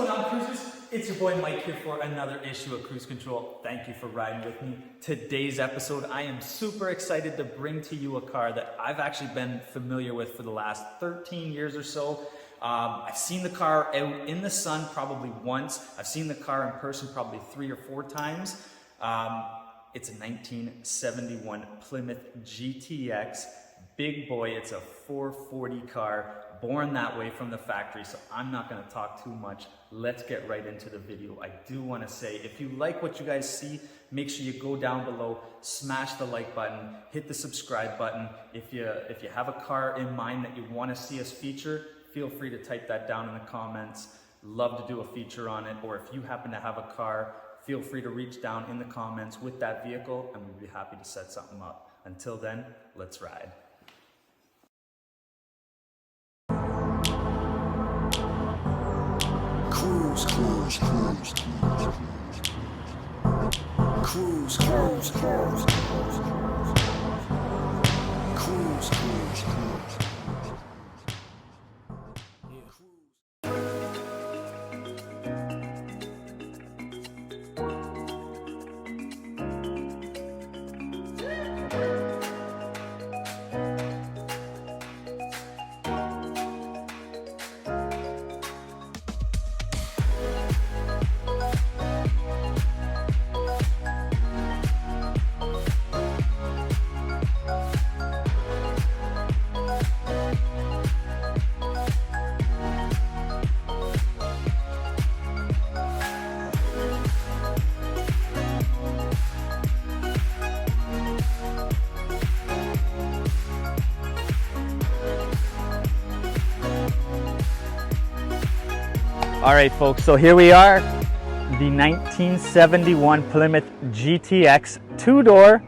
going on, cruisers? It's your boy Mike here for another issue of Cruise Control. Thank you for riding with me. Today's episode, I am super excited to bring to you a car that I've actually been familiar with for the last 13 years or so. I've seen the car out in the sun probably once. I've seen the car in person probably 3 or 4 times. It's a 1971 Plymouth GTX. Big boy, it's a 440 car, born that way from the factory, so I'm not going to talk too much. Let's get right into the video. I do want to say, if you like what you guys see, make sure you go down below, smash the like button, hit the subscribe button. If you have a car in mind that you want to see us feature, feel free to type that down in the comments. Love to do a feature on it, or if you happen to have a car, feel free to reach down in the comments with that vehicle and we'd be happy to set something up. Until then, let's ride. Cruise, cruise, cruise, cruise, cruise, cruise, cruise, cruise, cruise. All right, folks, so here we are, the 1971 Plymouth GTX 2-door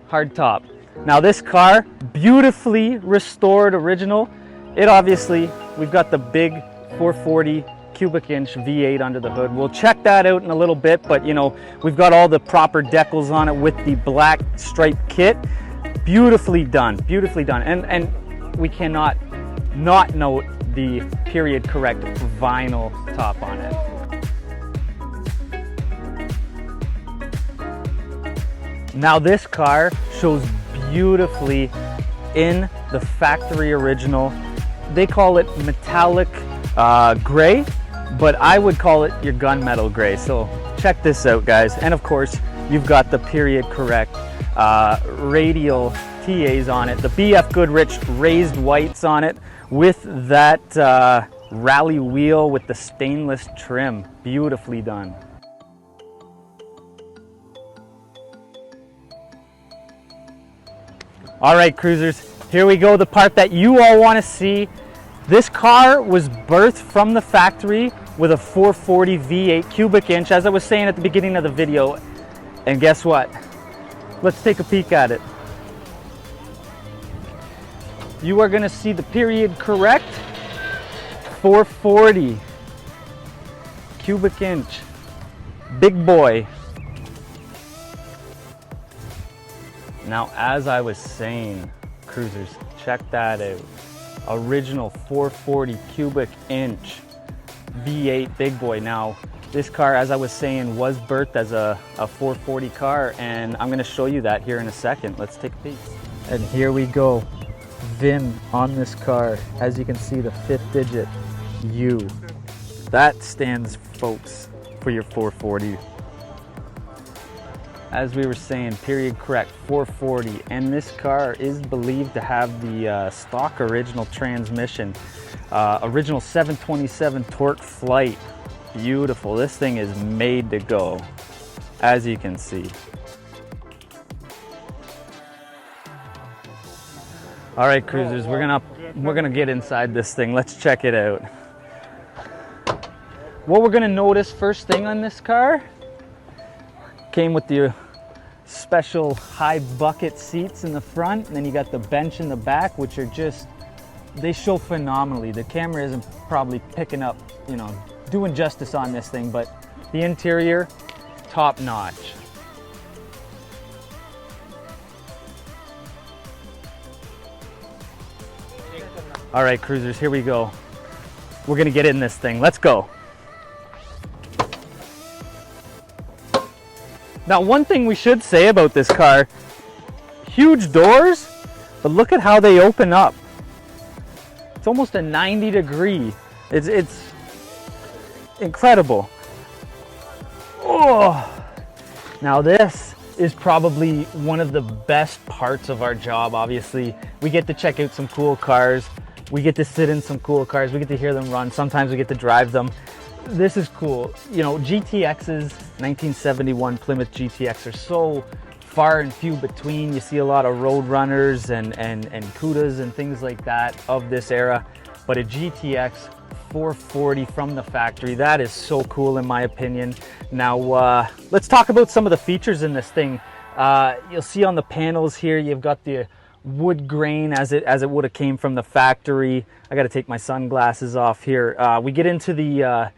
hardtop. Now this car, beautifully restored original. It obviously, we've got the big 440 cubic inch V8 under the hood. We'll check that out in a little bit, but you know, we've got all the proper decals on it with the black striped kit. Beautifully done, beautifully done. And we cannot not note the period correct vinyl top on it. Now this car shows beautifully in the factory original. They call it metallic gray, but I would call it your gunmetal gray. So check this out, guys. And of course, you've got the period correct radial TAs on it, the BF Goodrich raised whites on it, with that rally wheel with the stainless trim. Beautifully done. All right, cruisers, here we go, the part that you all want to see. This car was birthed from the factory with a 440 V8 cubic inch, as I was saying at the beginning of the video. And guess what? Let's take a peek at it. You are going to see the period correct 440 cubic inch, big boy. Now, as I was saying, cruisers, check that out. Original 440 cubic inch V8 big boy. Now, this car, as I was saying, was birthed as a 440 car, and I'm going to show you that here in a second. Let's take a peek. And here we go. VIN on this car, as you can see, the 5th digit U. That stands, folks, for your 440. As we were saying, period correct 440, and this car is believed to have the stock original transmission, original 727 torque flight. Beautiful. This thing is made to go, as you can see. All right, cruisers, we're gonna get inside this thing. Let's check it out. What we're gonna notice first thing on this car, came with the special high bucket seats in the front, and then you got the bench in the back, which are just, they show phenomenally. The camera isn't probably picking up, you know, doing justice on this thing, but the interior, top notch. All right, cruisers, here we go. We're gonna get in this thing. Let's go. Now, one thing we should say about this car, huge doors, but look at how they open up. It's almost a 90-degree. It's incredible. Oh, now this is probably one of the best parts of our job. Obviously, we get to check out some cool cars. We get to sit in some cool cars. We get to hear them run. Sometimes we get to drive them. This is cool. You know, GTXs, 1971 Plymouth GTX are so far and few between. You see a lot of road runners and Cudas and things like that of this era. But a GTX 440 from the factory, that is so cool in my opinion. Now, let's talk about some of the features in this thing. You'll see on the panels here, you've got the wood grain as it would have came from the factory. I got to take my sunglasses off here. We get into the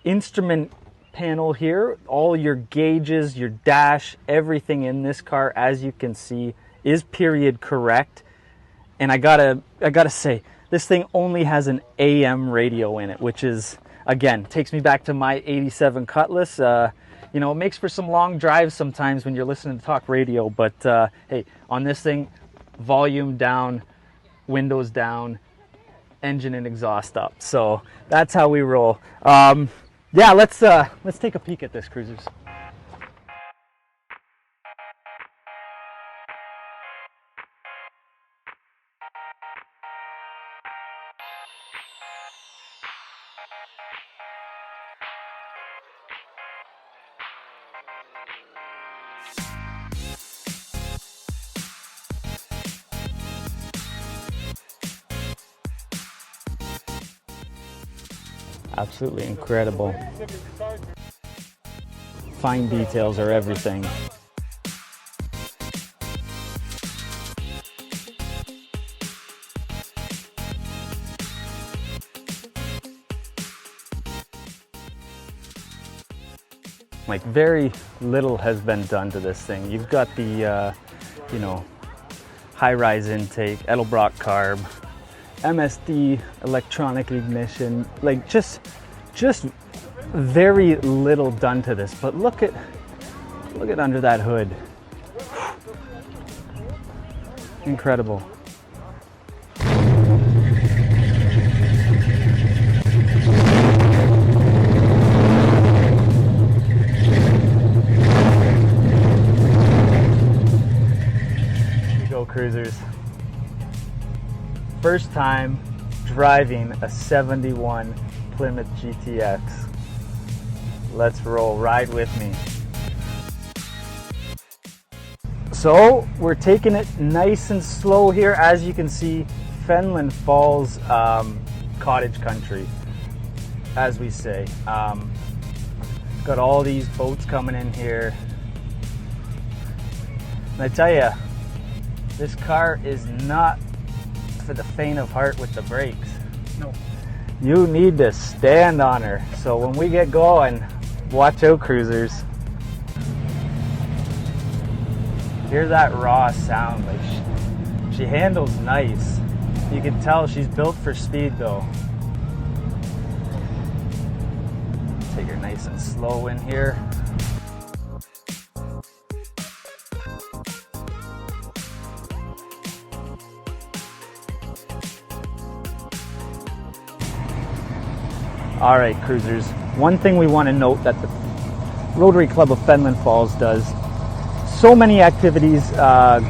instrument panel here. All your gauges, your dash, everything in this car, as you can see, is period correct. And I gotta say, this thing only has an AM radio in it, which is, again, takes me back to my 87 Cutlass. You know, it makes for some long drives sometimes when you're listening to talk radio, but hey, on this thing, volume down, windows down, engine and exhaust up. So that's how we roll. Yeah, let's take a peek at this, cruisers. Absolutely incredible. Fine details are everything. Like, very little has been done to this thing. You've got the, you know, high-rise intake, Edelbrock carb, MSD electronic ignition, like just very little done to this. But look at under that hood. Incredible. Here you go, cruisers. First time driving a 71 Plymouth GTX. Let's roll, ride with me. So we're taking it nice and slow here. As you can see, Fenelon Falls cottage country, as we say. Got all these boats coming in here. And I tell you, this car is not for the faint of heart with the brakes. No. You need to stand on her. So when we get going, watch out, cruisers. Hear that raw sound. Like she handles nice. You can tell she's built for speed though. Take her nice and slow in here. All right, cruisers. One thing we want to note that the Rotary Club of Fenelon Falls does, so many activities,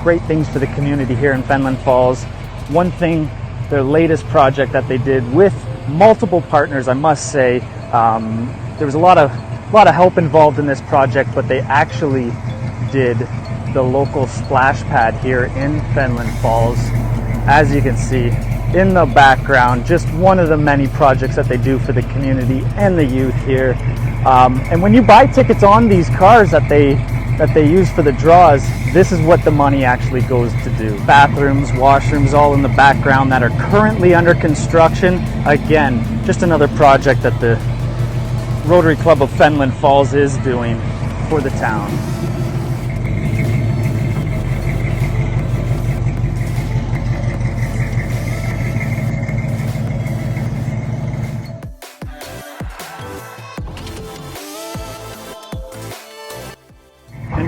great things for the community here in Fenelon Falls. One thing, their latest project that they did with multiple partners, I must say, there was a lot of help involved in this project, but they actually did the local splash pad here in Fenelon Falls. As you can see in the background, just one of the many projects that they do for the community and the youth here. And when you buy tickets on these cars that they use for the draws, this is what the money actually goes to do. Bathrooms, washrooms, all in the background that are currently under construction. Again, just another project that the Rotary Club of Fenelon Falls is doing for the town.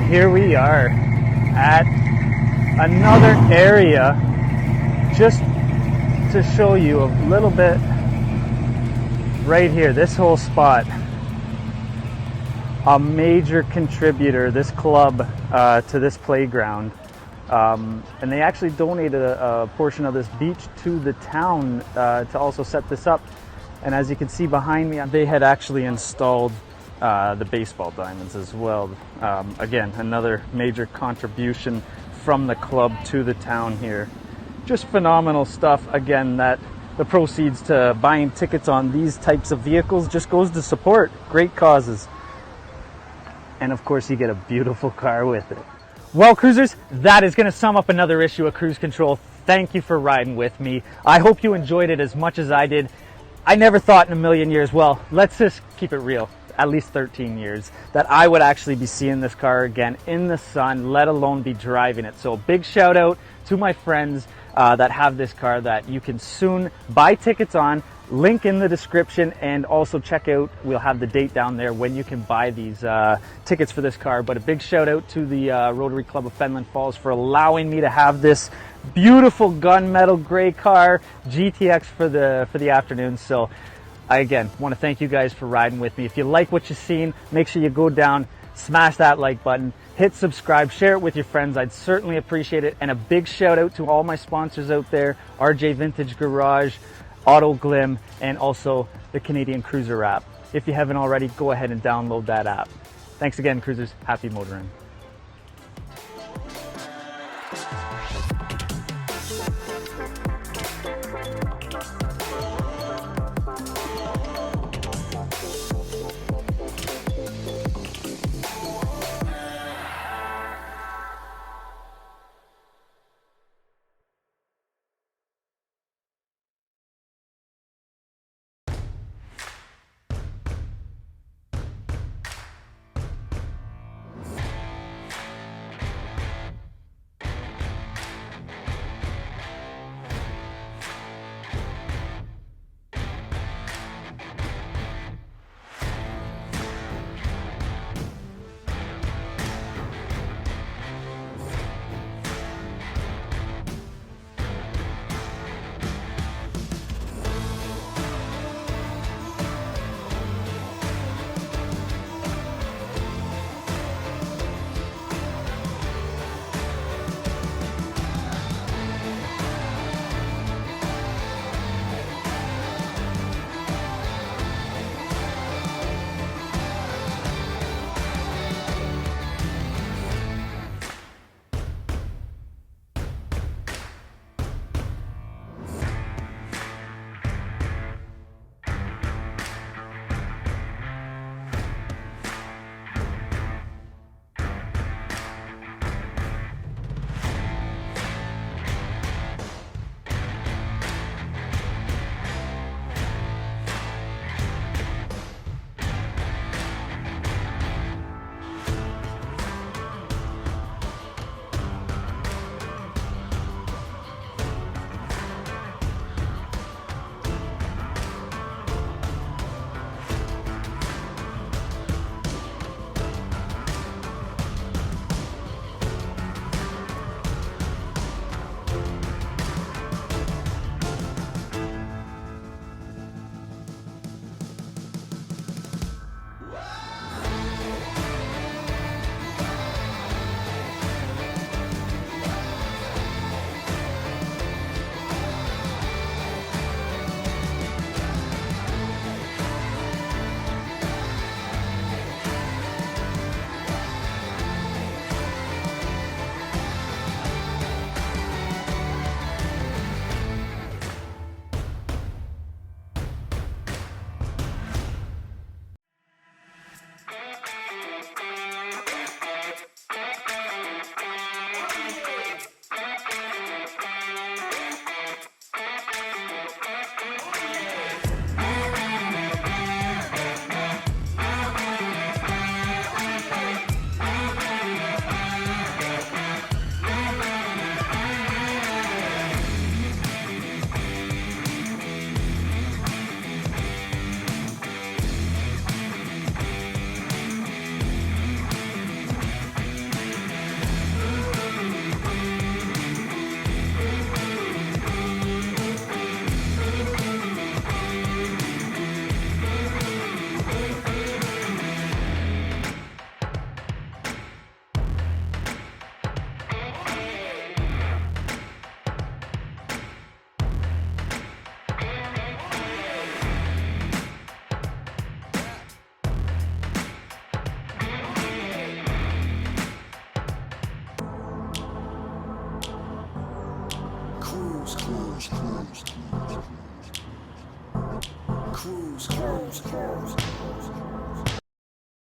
here we are at another area, just to show you a little bit right here. This whole spot, a major contributor, this club, to this playground. And they actually donated a portion of this beach to the town to also set this up. And as you can see behind me, they had actually installed the baseball diamonds as well. Again, another major contribution from the club to the town here. Just phenomenal stuff. Again, that the proceeds to buying tickets on these types of vehicles just goes to support great causes. And of course, you get a beautiful car with it. Well, cruisers, that is going to sum up another issue of Cruise Control. Thank you for riding with me. I hope you enjoyed it as much as I did. I never thought in a million years, well, let's just keep it real, at least 13 years, that I would actually be seeing this car again in the sun, let alone be driving it. So big shout out to my friends that have this car that you can soon buy tickets on. Link in the description, and also check out, we'll have the date down there when you can buy these tickets for this car. But a big shout out to the Rotary Club of Fenelon Falls for allowing me to have this beautiful gunmetal gray car GTX for the afternoon. So I again want to thank you guys for riding with me. If you like what you've seen, make sure you go down, smash that like button, hit subscribe, share it with your friends. I'd certainly appreciate it. And a big shout out to all my sponsors out there, RJ Vintage Garage, Auto Glim, and also the Canadian Cruiser app. If you haven't already, go ahead and download that app. Thanks again, cruisers. Happy motoring. Cruise, cruise, cruise. Cruise, cruise, cruise.